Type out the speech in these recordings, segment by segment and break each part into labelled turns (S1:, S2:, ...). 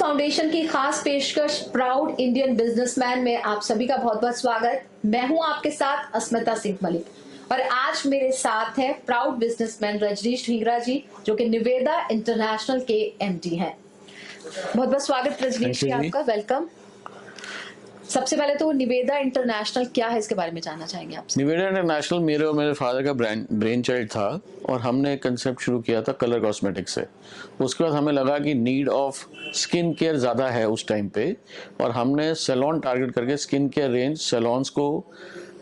S1: Foundation की खास पेशकश प्राउड इंडियन बिजनेसमैन में आप सभी का बहुत बहुत स्वागत। मैं हूं आपके साथ अस्मिता सिंह मलिक और आज मेरे साथ है प्राउड बिजनेसमैन रजनीश ढींगरा जी, जो कि निवेदा इंटरनेशनल के एमडी हैं। बहुत बहुत स्वागत रजनीश जी, आपका वेलकम। सबसे पहले तो निवेदा इंटरनेशनल क्या है, इसके बारे में जानना चाहेंगे आपसे।
S2: निवेदा इंटरनेशनल मेरे और मेरे फादर का ब्रेन चाइल्ड था और हमने एक कंसेप्ट शुरू किया था कलर कॉस्मेटिक्स से। उसके बाद हमें लगा कि नीड ऑफ स्किन केयर ज़्यादा है उस टाइम पे, और हमने सैलून टारगेट करके स्किन केयर रेंज सैलून्स को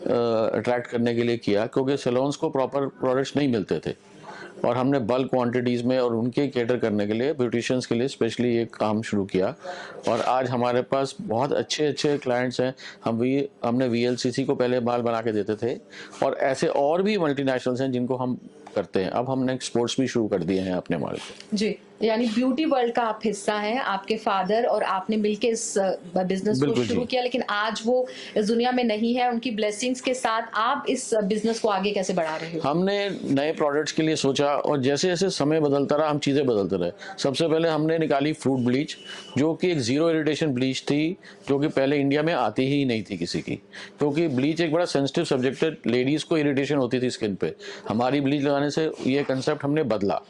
S2: अट्रैक्ट करने के लिए किया, क्योंकि सैलून्स को प्रॉपर प्रोडक्ट्स नहीं मिलते थे और हमने बल्क क्वांटिटीज़ में और उनके केटर करने के लिए ब्यूटिशियंस के लिए स्पेशली ये काम शुरू किया। और आज हमारे पास बहुत अच्छे अच्छे क्लाइंट्स हैं। हमने VLCC को पहले माल बना के देते थे और ऐसे और भी मल्टीनेशनल्स हैं जिनको हम करते हैं। अब हमने एक्सपोर्ट्स भी शुरू कर दिए हैं अपने माल के।
S1: जी, यानी ब्यूटी वर्ल्ड का आप हिस्सा हैं। आपके फादर और आपने मिलके इस बिजनेस को शुरू किया, लेकिन आज वो इस दुनिया में नहीं है। उनकी ब्लेसिंग्स के साथ आप इस बिजनेस को आगे कैसे बढ़ा रहे हो?
S2: हमने नए प्रोडक्ट्स के लिए सोचा और जैसे जैसे समय बदलता रहा हम चीज़ें बदलते रहे। सबसे पहले हमने निकाली फ्रूट ब्लीच, जो कि एक जीरो इरिटेशन ब्लीच थी, जो कि पहले इंडिया में आती ही नहीं थी किसी की, क्योंकि ब्लीच एक बड़ा सेंसिटिव सब्जेक्ट है। लेडीज़ को इरिटेशन होती थी स्किन पे। हमारी ब्लीच लगाने से ये कंसेप्ट हमने बदला।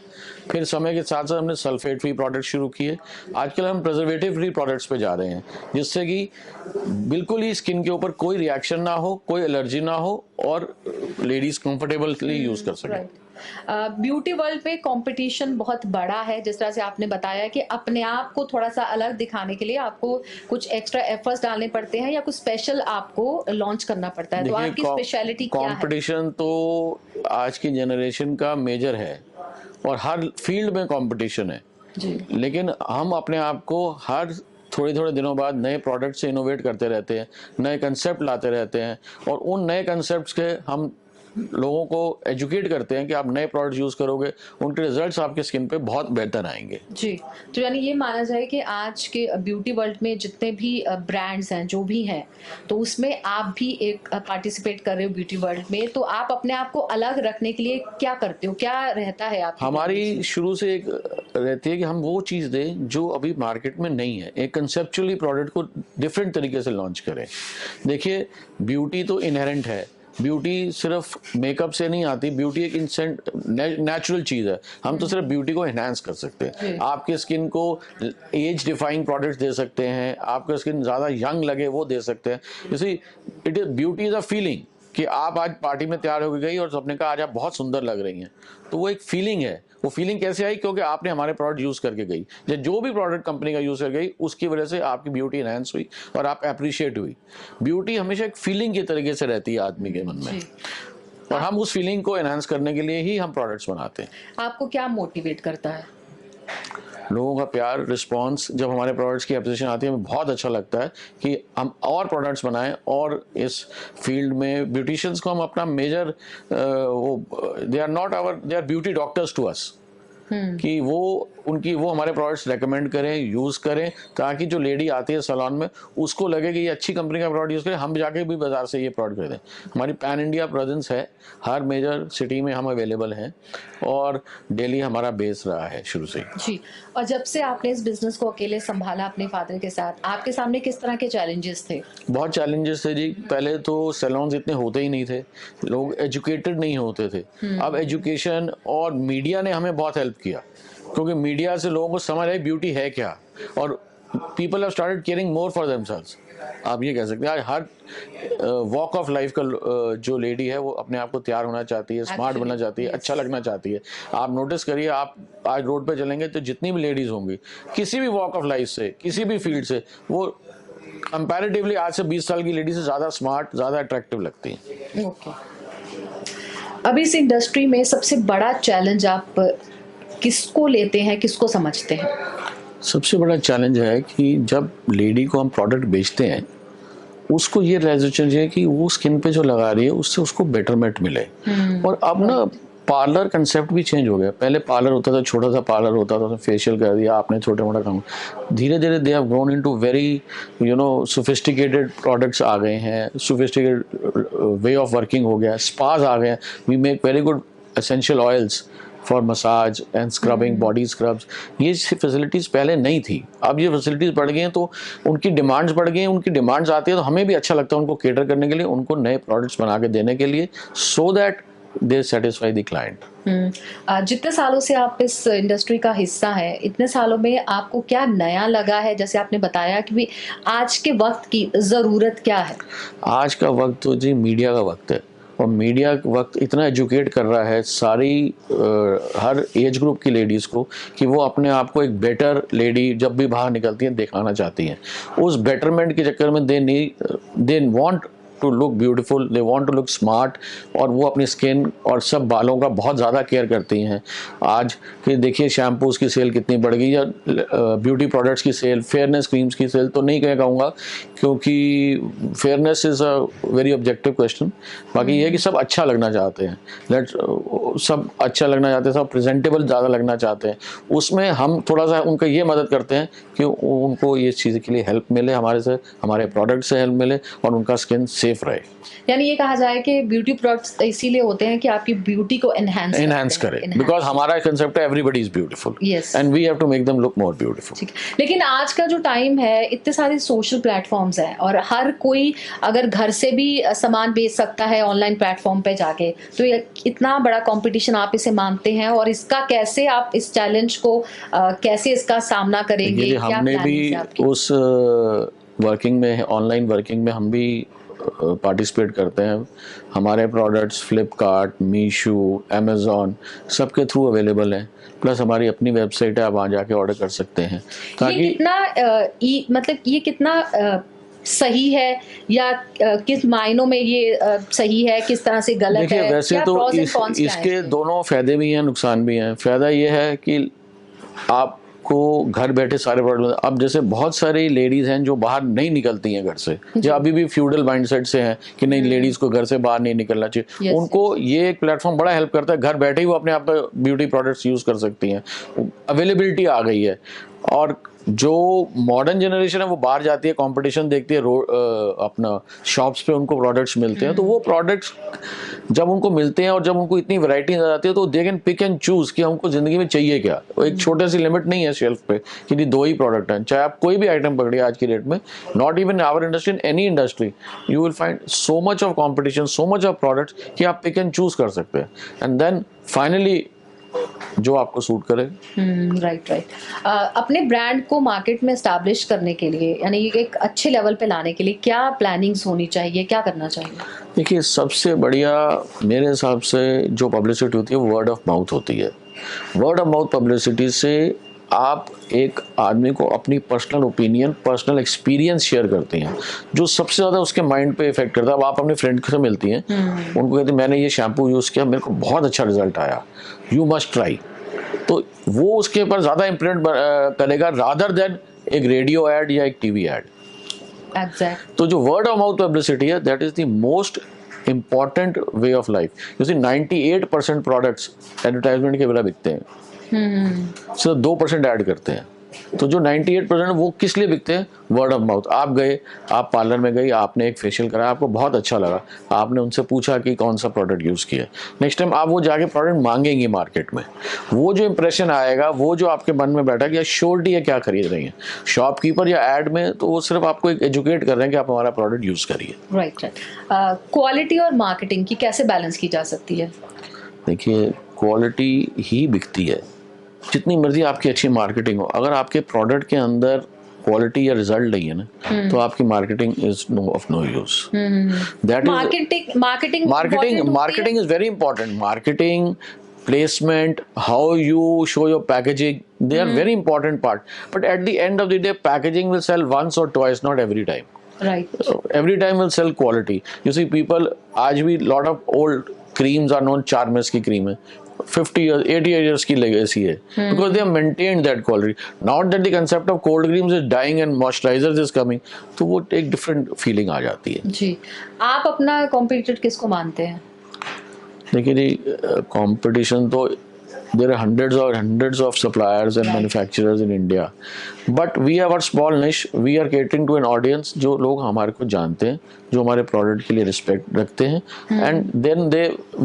S2: फिर समय के साथ साथ हमने सल्फेट फ्री प्रोडक्ट शुरू किए। आजकल हम प्रिजर्वेटिव फ्री प्रोडक्ट्स पे जा रहे हैं, जिससे कि बिल्कुल ही स्किन के ऊपर कोई रिएक्शन ना हो, कोई एलर्जी ना हो और लेडीज कंफर्टेबली यूज कर सकें।
S1: ब्यूटी वर्ल्ड पे कंपटीशन बहुत बड़ा है। जिस तरह से आपने बताया कि अपने आप को थोड़ा सा अलग दिखाने के लिए आपको कुछ एक्स्ट्रा एफर्ट्स डालने पड़ते हैं या कुछ स्पेशल आपको लॉन्च करना पड़ता है, तो आपकी स्पेशलिटी क्या है?
S2: कंपटीशन तो आज की जनरेशन का मेजर है और हर फील्ड में कंपटीशन है जी। लेकिन हम अपने आप को हर थोड़े थोड़े दिनों बाद नए प्रोडक्ट से इनोवेट करते रहते हैं, नए कंसेप्ट लाते रहते हैं और उन नए कंसेप्ट्स के हम लोगों को एजुकेट करते हैं कि आप नए प्रोडक्ट यूज करोगे, उनके रिजल्ट्स आपके स्किन पे बहुत बेहतर आएंगे
S1: जी। तो यानी ये माना जाए कि आज के ब्यूटी वर्ल्ड में जितने भी ब्रांड्स हैं, जो भी हैं, तो उसमें आप भी एक पार्टिसिपेट कर रहे हो ब्यूटी वर्ल्ड में। तो आप अपने आप को अलग रखने के लिए क्या करते हो, क्या रहता है आप?
S2: हमारी शुरू से एक रहती है कि हम वो चीज़ दें जो अभी मार्केट में नहीं है, एक कंसेप्चुअली प्रोडक्ट को डिफरेंट तरीके से लॉन्च करें। देखिए, ब्यूटी तो इनहेरेंट है, ब्यूटी सिर्फ मेकअप से नहीं आती। ब्यूटी एक इंस्टेंट नेचुरल चीज़ है। हम तो सिर्फ ब्यूटी को एनहांस कर सकते हैं। आपके स्किन को एज डिफाइंग प्रोडक्ट्स दे सकते हैं, आपका स्किन ज़्यादा यंग लगे वो दे सकते हैं। You see, it is beauty is a feeling कि आप आज पार्टी में तैयार होकर गई और सबने कहा आज आप बहुत सुंदर लग रही हैं, तो वो एक फीलिंग है। वो फीलिंग कैसे आई? क्योंकि आपने हमारे प्रोडक्ट यूज करके गई, जो भी प्रोडक्ट कंपनी का यूज कर गई, उसकी वजह से आपकी ब्यूटी एनहांस हुई और आप अप्रिशिएट हुई। ब्यूटी हमेशा एक फीलिंग के तरीके से रहती है आदमी के मन में, और हम उस फीलिंग को एनहांस करने के लिए ही हम प्रोडक्ट्स बनाते हैं।
S1: आपको क्या मोटिवेट करता है?
S2: लोगों का प्यार, रिस्पांस। जब हमारे प्रोडक्ट्स की एप्रिसिएशन आती है हमें बहुत अच्छा लगता है कि हम और प्रोडक्ट्स बनाएं और इस फील्ड में ब्यूटिशियंस को हम अपना major they are beauty doctors to us, कि वो हमारे प्रोडक्ट्स रेकमेंड करें, यूज़ करें, ताकि जो लेडी आती है सैलून में उसको लगे कि ये अच्छी कंपनी का प्रोडक्ट यूज़ करें, हम जाके भी बाजार से ये प्रोडक्ट खरीदें। हमारी पैन इंडिया प्रेजेंस है, हर मेजर सिटी में हम अवेलेबल हैं और दिल्ली हमारा बेस रहा है शुरू से
S1: जी। और जब से आपने इस बिजनेस को अकेले संभाला अपने फादर के साथ, आपके सामने किस तरह के चैलेंजेस थे?
S2: बहुत चैलेंजेस थे जी। पहले तो सैलून्स इतने होते ही नहीं थे, लोग एजुकेटेड नहीं होते थे। अब एजुकेशन और मीडिया ने हमें बहुत हेल्प किया, क्योंकि मीडिया से लोगों को समझ आई ब्यूटी है क्या, और people have started caring more for themselves. आप ये कह सकते हैं आज हर वॉक ऑफ लाइफ का जो लेडी है वो अपने आप को तैयार होना चाहती है, स्मार्ट बनना चाहती है, अच्छा लगना चाहती है। आप नोटिस करिए, आप आज रोड पे चलेंगे तो जितनी भी लेडीज होंगी किसी भी वॉक ऑफ लाइफ से, किसी भी फील्ड से, वो कंपैरेटिवली आज से 20 साल की लेडी से ज़्यादा स्मार्ट, ज़्यादा अट्रैक्टिव लगती है।
S1: अभी इस इंडस्ट्री में सबसे बड़ा चैलेंज आप किसको लेते हैं, किसको समझते हैं?
S2: सबसे बड़ा चैलेंज है कि जब लेडी को हम प्रोडक्ट बेचते हैं, उसको ये रियलाइजेशन चाहिए कि वो स्किन पे जो लगा रही है उससे उसको बेटरमेंट मिले। और अब ना पार्लर कंसेप्ट भी चेंज हो गया। पहले पार्लर होता था, छोटा सा पार्लर होता था, फेशियल कर दिया आपने, छोटे मोटा काम। धीरे धीरे they have grown into very sophisticated products आ गए हैं, सोफिस्टिकेटेड वे ऑफ वर्किंग हो गया, स्पाज आ गए हैं। We make very good essential oils for massage and scrubbing, body scrubs, ये फैसिलिटीज़ पहले नहीं थी। अब ये फैसिलिटीज़ बढ़ गई हैं तो उनकी डिमांड्स बढ़ गई हैं, उनकी डिमांड्स आती है तो हमें भी अच्छा लगता है उनको केटर करने के लिए, उनको नए प्रोडक्ट्स बना के देने के लिए, so that they satisfy the client.
S1: जितने सालों से आप इस इंडस्ट्री का हिस्सा है, इतने सालों में आपको क्या नया लगा है? जैसे आपने बताया कि भी आज के वक्त की ज़रूरत क्या है?
S2: आज का वक्त तो जी मीडिया का वक्त है, और मीडिया वक्त इतना एजुकेट कर रहा है सारी हर एज ग्रुप की लेडीज़ को कि वो अपने आप को एक बेटर लेडी जब भी बाहर निकलती हैं दिखाना चाहती हैं। उस बेटरमेंट के चक्कर में they want to look beautiful, they want to look smart, और वो अपनी स्किन और सब बालों का बहुत ज़्यादा केयर करती हैं। आज कि देखिए शैम्पूज़ की सेल कितनी बढ़ गई, या ब्यूटी प्रोडक्ट्स की सेल, फेयरनेस क्रीम्स की सेल तो नहीं कह कहूँगा, क्योंकि fairness is a very objective question. बाकी ये है कि सब अच्छा लगना चाहते हैं, सब अच्छा लगना चाहते हैं, सब प्रेजेंटेबल ज़्यादा लगना चाहते हैं। उसमें हम थोड़ा सा उनका ये मदद करते हैं कि उनको ये चीज़ के लिए हेल्प मिले, हमारे प्रोडक्ट से हेल्प मिले, और उनका स्किन सेफ रहे।
S1: यानी ये कहा जाए कि ब्यूटी प्रोडक्ट्स इसीलिए होते हैं कि आपकी ब्यूटी को एनहांस
S2: करें, बिकॉज हमारा कंसेप्ट है everybody is beautiful, and we have to make them look more beautiful.
S1: ठीक। लेकिन आज का जो टाइम है, इतने सारे सोशल प्लेटफॉर्म्स हैं और हर कोई अगर घर से भी सामान बेच सकता है ऑनलाइन प्लेटफॉर्म पे जाके, तो ये इतना बड़ा कंपटीशन आप इसे मानते हैं, और इसका कैसे आप इस चैलेंज को कैसे इसका सामना करेंगे? क्या
S2: हमने भी
S1: प्लानिंग है आपकी?
S2: उस वर्किंग में, ऑनलाइन वर्किंग में हम भी पार्टिसिपेट करते हैं। हमारे प्रोडक्ट्स फ्लिपकार्ट, मीशो, अमेज़ॉन सबके थ्रू अवेलेबल हैं, प्लस हमारी अपनी वेबसाइट है, आप वहाँ जाके ऑर्डर कर सकते हैं। ताकि
S1: ये कितना मतलब ये कितना सही है, या किस मायनों में ये सही है, किस तरह से गलत
S2: देखिए,
S1: है?
S2: वैसे
S1: क्या
S2: तो
S1: pros and cons क्या हैं
S2: इसके
S1: इसके?
S2: दोनों फ़ायदे भी हैं, नुकसान भी हैं। फ़ायदा ये है कि आपको घर बैठे सारे प्रोडक्ट, अब जैसे बहुत सारी लेडीज़ हैं जो बाहर नहीं निकलती हैं घर से, या अभी भी फ्यूडल माइंडसेट से हैं कि नहीं, लेडीज़ को घर से बाहर नहीं निकलना चाहिए।
S1: Yes,
S2: उनको ये एक प्लेटफॉर्म बड़ा हेल्प करता है, घर बैठे ही वो अपने आप पे ब्यूटी प्रोडक्ट्स यूज़ कर सकती हैं, अवेलेबिलिटी आ गई है। और जो मॉडर्न जनरेशन है वो बाहर जाती है, कंपटीशन देखती है, अपना शॉप्स पे उनको प्रोडक्ट्स मिलते हैं, तो वो प्रोडक्ट्स जब उनको मिलते हैं और जब उनको इतनी वैरायटी आ जाती है तो they can pick and choose कि हमको ज़िंदगी में चाहिए क्या। एक छोटे सी लिमिट नहीं है शेल्फ पे कि नहीं 2 ही प्रोडक्ट हैं, चाहे आप कोई भी आइटम पकड़िए आज की डेट में, not even our industry, in any industry you will find so much of competition, so much of products कि आप पिक एंड चूज कर सकते हैं, एंड देन फाइनली जो आपको सूट करे।
S1: राइट। अपने ब्रांड को मार्केट में एस्टैब्लिश करने के लिए, यानी एक अच्छे लेवल पे लाने के लिए क्या प्लानिंग्स होनी चाहिए, क्या करना चाहिए?
S2: देखिए, सबसे बढ़िया मेरे हिसाब से जो पब्लिसिटी होती है वो वर्ड ऑफ माउथ होती है। वर्ड ऑफ माउथ पब्लिसिटी से आप एक आदमी को अपनी personal opinion, personal experience share करते हैं, जो सबसे ज़्यादा उसके माइंड पे इफेक्ट करता है। अब आप अपने फ्रेंड से मिलती हैं, उनको कहते हैं मैंने ये शैम्पू यूज़ किया, मेरे को बहुत अच्छा रिजल्ट आया, यू मस्ट ट्राई, तो वो उसके ऊपर ज़्यादा इम्प्रिंट करेगा रादर देन एक रेडियो एड या एक टीवी एड।
S1: एग्जैक्ट।
S2: तो जो वर्ड ऑफ माउथ पब्लिसिटी है, that is the most important way of life. जैसे 98% प्रोडक्ट्स एडवर्टाइजमेंट के बिना बिकते हैं, सिर्फ 2% ऐड करते हैं। तो जो 98% वो किस लिए बिकते हैं? Word of mouth. आप गए, आप पार्लर में गई, आपने एक फेशियल कराया, आपको बहुत अच्छा लगा, आपने उनसे पूछा कि कौन सा प्रोडक्ट यूज़ किया, नेक्स्ट टाइम आप वो जाके प्रोडक्ट मांगेंगे मार्केट में, वो जो इंप्रेशन आएगा, वो जो आपके मन में बैठा कि यार श्योरिटी है क्या खरीद रही हैं, शॉपकीपर या एड में तो वो सिर्फ आपको एक एजुकेट कर रहे हैं कि आप हमारा प्रोडक्ट यूज़ करिए।
S1: राइट। क्वालिटी और मार्केटिंग की कैसे बैलेंस की जा सकती है?
S2: देखिए, क्वालिटी ही बिकती है, जितनी मर्जी आपकी अच्छी मार्केटिंग हो, अगर आपके प्रोडक्ट के अंदर क्वालिटी या रिजल्ट नहीं है ना, तो आपकी marketing is of no use. That is marketing is very important. Marketing, placement, how you show your packaging, they are very important part, but at the end of the day packaging will sell once or twice, not every time.
S1: Right.
S2: So every time will sell quality. You see people, आज भी lot of old creams are known, Charmes की cream है, 50 years, 80 years की legacy है, because they have maintained that quality. Not that the concept of cold creams is dying and moisturizers is coming, तो वो एक different feeling आ जाती है।
S1: जी, आप अपना competitor किसको मानते हैं?
S2: देखिए जी, competition तो there are hundreds of suppliers and manufacturers in India, but we have our small niche. We are catering to an audience जो लोग हमारे को जानते हैं, जो हमारे प्रोडक्ट के लिए रिस्पेक्ट रखते हैं, and then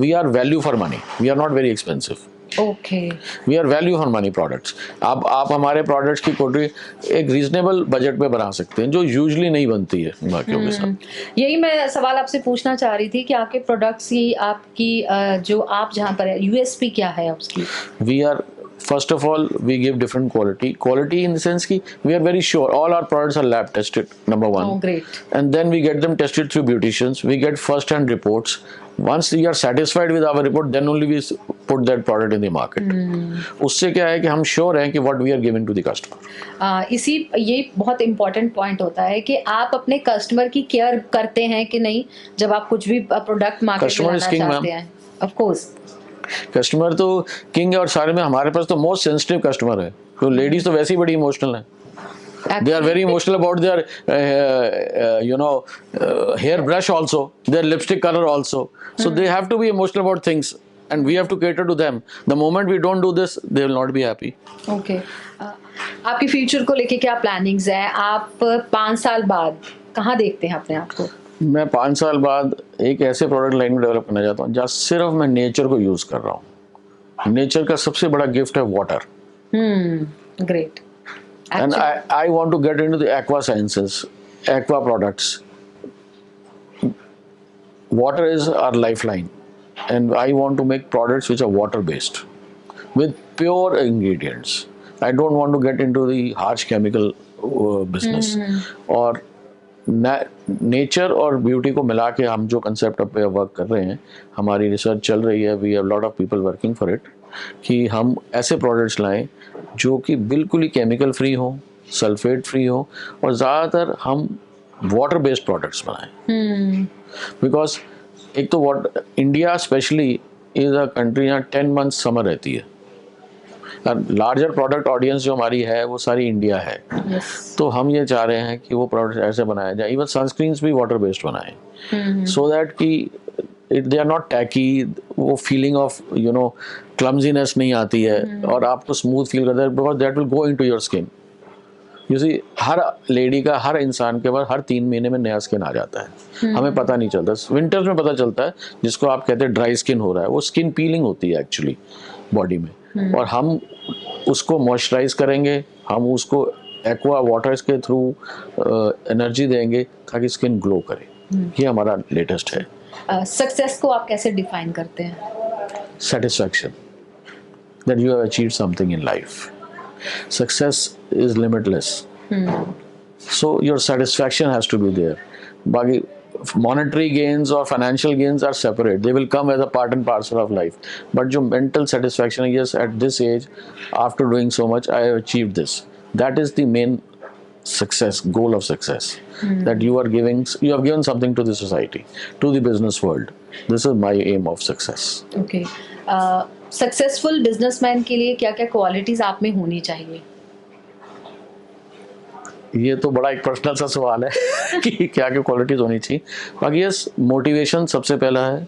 S2: we are value for money. We are not very expensive.
S1: Okay.
S2: We are value for money products. आप हमारे प्रोडक्ट्स की क्वालिटी एक रीजनेबल बजट पे बना सकते हैं, जो यूजुअली नहीं बनती है बाकियों के साथ।
S1: यही मैं सवाल आपसे पूछना चाह रही थी कि आपके प्रोडक्ट्स की आपकी जो आप जहाँ पर है यूएसपी क्या है उसकी?
S2: We are, first of all, we give different quality in the sense ki we are very sure all our products are lab tested, number one.
S1: Oh, great.
S2: And then we get them tested through beauticians. We get first hand reports. Once we are satisfied with our report, then only we put that product in the market. उससे क्या है कि हम sure हैं कि what we are giving to the customer.
S1: ये बहुत important point होता है कि आप अपने कस्टमर की केयर करते हैं कि नहीं, जब आप कुछ भी प्रोडक्ट मार्केट में लाना चाहते हैं। ऑफ कोर्स
S2: कस्टमर तो किंग है, और सारे में हमारे पास तो मोस्ट सेंसिटिव कस्टमर है। तो लेडीज तो वैसे ही बड़ी इमोशनल है। They are very emotional about their hair brush also, their lipstick color also. So they have to be emotional about things, and we have to cater to them. The moment we don't do this, they will not be happy.
S1: Okay. आपके future को लेके क्या plannings है? आप 5 साल बाद कहाँ देखते हैं अपने आप को?
S2: मैं 5 साल बाद एक ऐसे प्रोडक्ट लाइन में डेवलप करना चाहता हूँ जहाँ सिर्फ मैं नेचर को यूज कर रहा हूँ। नेचर का सबसे बड़ा गिफ्ट है water.
S1: Great.
S2: And I want to get into the aqua sciences, aqua products. Water is our lifeline, and I want to make products which are water based with pure ingredients. I don't want to get into the harsh chemical business. और nature और beauty को मिला के हम जो concept पे work कर रहे हैं, हमारी रिसर्च चल रही है, we have lot of people working for it, कि हम ऐसे प्रोडक्ट्स लाएं जो कि बिल्कुल ही केमिकल फ्री हो, सल्फेट फ्री हो, और ज़्यादातर हम वाटर बेस्ड प्रोडक्ट्स बनाएं। बिकॉज एक तो India specially is a country यहाँ 10 months समर रहती है। लार्जर प्रोडक्ट ऑडियंस जो हमारी है वो सारी इंडिया है। तो हम ये चाह रहे हैं कि वो प्रोडक्ट ऐसे बनाया जाए, इवन सनस्क्रीन्स भी वाटर बेस्ड बनाएं, सो दैट कि दे आर नॉट टैकी, वो फीलिंग ऑफ क्लमजीनेस नहीं आती है, और आपको स्मूथ फील करता है, because that will go into your skin. You see, हर लेडी का, हर इंसान के पास हर 3 महीने में नया स्किन आ जाता है, हमें पता नहीं चलता। विंटर्स में पता चलता है, जिसको आप कहते हैं ड्राई स्किन हो रहा है, वो स्किन पीलिंग होती है एक्चुअली बॉडी में, और हम उसको मॉइस्चराइज करेंगे, हम उसको एक्वा वाटर्स के थ्रू एनर्जी देंगे ताकि स्किन ग्लो करे। ये हमारा लेटेस्ट है।
S1: सक्सेस को आप कैसे डिफाइन करते हैं?
S2: Satisfaction that you have achieved something in life. Success is limitless. So your satisfaction has to be there. बाकी monetary gains or financial gains are separate. They will come as a part and parcel of life. But जो mental satisfaction है, yes, at this age, after doing so much, I have achieved this. That is the main success, goal of success. That you have given something to the society, to the business world. This is my aim of success.
S1: Okay. Successful businessman के लिए क्या क्या qualities आप में होनी चाहिए?
S2: ये तो बड़ा एक पर्सनल सा सवाल है कि क्या क्या क्वालिटीज होनी चाहिए। बाकी यस, मोटिवेशन सबसे पहला है,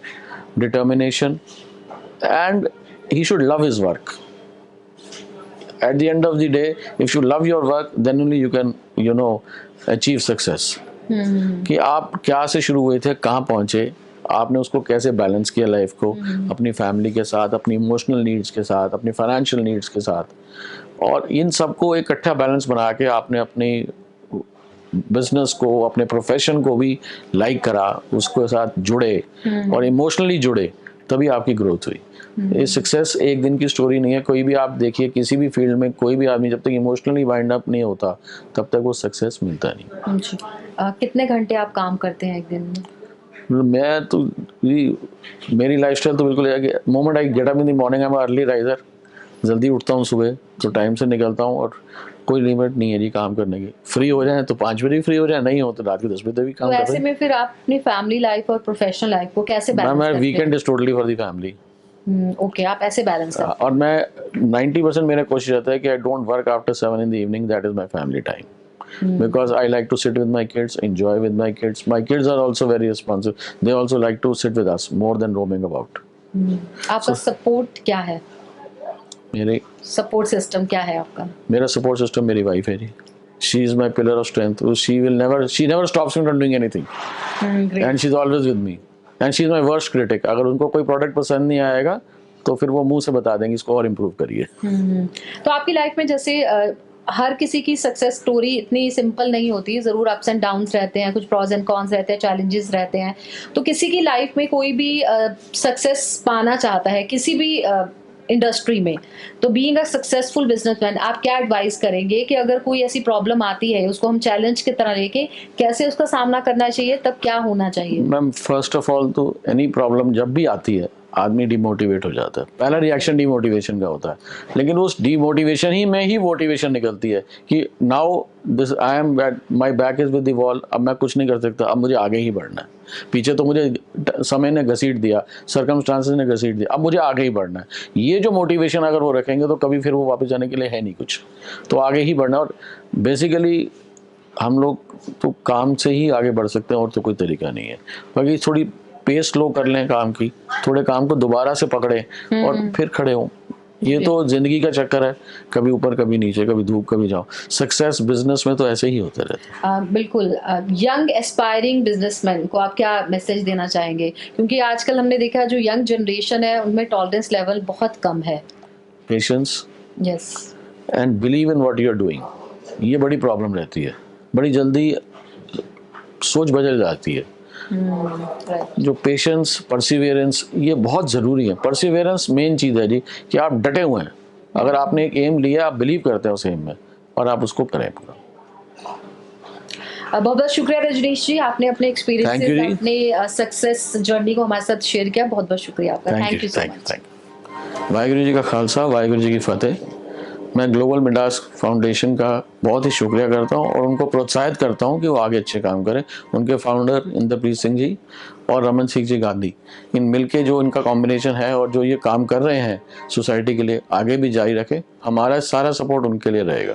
S2: determination, and he should love his work. At the end of the day, if you love your work, then only you can, achieve success. कि आप क्या से शुरू हुए थे, कहाँ पहुँचे, आपने उसको कैसे बैलेंस किया लाइफ को, अपनी फैमिली के साथ, अपनी इमोशनल नीड्स के साथ, अपनी फाइनेंशियल नीड्स के साथ, और इन सबको एक इकट्ठा बैलेंस बना के आपने अपनी बिजनेस को, अपने प्रोफेशन को भी लाइक करा, उसके साथ जुड़े और इमोशनली जुड़े, तभी आपकी ग्रोथ हुई। ये सक्सेस एक दिन की स्टोरी नहीं है। कोई भी आप देखिए, किसी भी फील्ड में कोई भी आदमी जब तक इमोशनली वाइंड अप नहीं होता, तब तक वो सक्सेस मिलता नहीं।
S1: कितने घंटे आप काम करते हैं एक दिन में?
S2: मैं तो मेरी लाइफस्टाइल तो बिल्कुल है कि moment I get up in the morning, I am early riser, जल्दी उठता हूँ सुबह, तो टाइम से निकलता हूँ, और कोई लिमिट नहीं है जी काम करने की। फ्री हो जाए तो 5 बजे फ्री हो जाए, नहीं हो तो रात के 10 बजे भी काम
S1: तो
S2: कर रहे
S1: ऐसे में फिर आप अपनी फैमिली लाइफ और प्रोफेशनल लाइफ को कैसे बैलेंस करते हैं?
S2: Weekend is totally for the family.
S1: Okay, आप ऐसे बैलेंस करते हैं।
S2: और मैं 90% मेरा कोशिश रहता है कि I don't work after 7 in the evening, that is my family time, because I like to sit with my kids, enjoy with my kids. My kids are also very responsive. They also like to sit with us more than roaming about.
S1: आपका support क्या है?
S2: मेरे
S1: support system क्या है आपका?
S2: मेरा support system मेरी wife है जी। She is my pillar of strength. She never stops me from doing anything.
S1: Great.
S2: And she's always with me. And she is my worst critic. अगर उनको कोई प्रोडक्ट पसंद नहीं आएगा तो फिर वो मुंह से बता देंगे इसको और इम्प्रूव करिए।
S1: तो आपकी लाइफ में जैसे हर किसी की सक्सेस स्टोरी इतनी सिंपल नहीं होती, ज़रूर अप्स एंड डाउन्स रहते हैं, कुछ प्रॉज एंड कॉन्स रहते हैं, चैलेंजेस रहते हैं। तो किसी की लाइफ में कोई भी सक्सेस पाना चाहता है किसी भी इंडस्ट्री में, तो बीइंग अ सक्सेसफुल बिजनेसमैन आप क्या एडवाइस करेंगे कि अगर कोई ऐसी प्रॉब्लम आती है उसको हम चैलेंज की तरह लेके कैसे उसका सामना करना चाहिए, तब क्या होना चाहिए?
S2: मैम फर्स्ट ऑफ ऑल तो एनी प्रॉब्लम जब भी आती है आदमी डिमोटिवेट हो जाता है, पहला रिएक्शन डिमोटिवेशन का होता है, लेकिन उस डिमोटिवेशन ही में ही मोटिवेशन निकलती है कि now this I am my back is with the wall, अब मैं कुछ नहीं कर सकता, अब मुझे आगे ही बढ़ना है। पीछे तो मुझे समय ने घसीट दिया, सर्कमस्टांसेस ने घसीट दिया, अब मुझे आगे ही बढ़ना है। ये जो मोटिवेशन अगर वो रखेंगे तो कभी फिर वो वापस जाने के लिए है नहीं कुछ, तो आगे ही बढ़ना। और बेसिकली हम लोग तो काम से ही आगे बढ़ सकते हैं और तो कोई तरीका नहीं है। बाकी थोड़ी पेस स्लो कर लें काम की, थोड़े काम को दोबारा से पकड़ें और फिर खड़े हों। ये तो जिंदगी का चक्कर है, कभी ऊपर कभी नीचे, कभी धूप कभी जाओ। सक्सेस बिजनेस में तो ऐसे ही होते रहते हैं।
S1: बिल्कुल। यंग एस्पायरिंग बिजनेसमैन को आप क्या मैसेज देना चाहेंगे? क्योंकि आजकल हमने देखा जो यंग जनरेशन है उनमें टॉलरेंस लेवल बहुत कम है।
S2: Patience
S1: yes
S2: and believe in what you are doing, ये बड़ी प्रॉब्लम रहती है, बड़ी जल्दी सोच बदल जाती है। जो पेशेंस परसिवियरेंस ये बहुत ज़रूरी है। परसिवियरेंस मेन चीज़ है जी, कि आप डटे हुए हैं, अगर आपने एक एम लिया, आप बिलीव करते हैं उस एम में और आप उसको करें पूरा।
S1: बहुत बहुत शुक्रिया रजनीश जी, आपने अपने एक्सपीरियंस से अपने सक्सेस जर्नी को हमारे साथ शेयर किया। बहुत बहुत शुक्रिया आपका। Thank you so much.
S2: Waheguru ji का खालसा, वाहिगुरू जी की फतेह। मैं ग्लोबल मिडास फाउंडेशन का बहुत ही शुक्रिया करता हूं और उनको प्रोत्साहित करता हूं कि वो आगे अच्छे काम करें। उनके फाउंडर इंद्रप्रीत सिंह जी और रमन सिंह जी गांधी, इन मिलके जो इनका कॉम्बिनेशन है और जो ये काम कर रहे हैं सोसाइटी के लिए, आगे भी जारी रखें। हमारा सारा सपोर्ट उनके लिए रहेगा।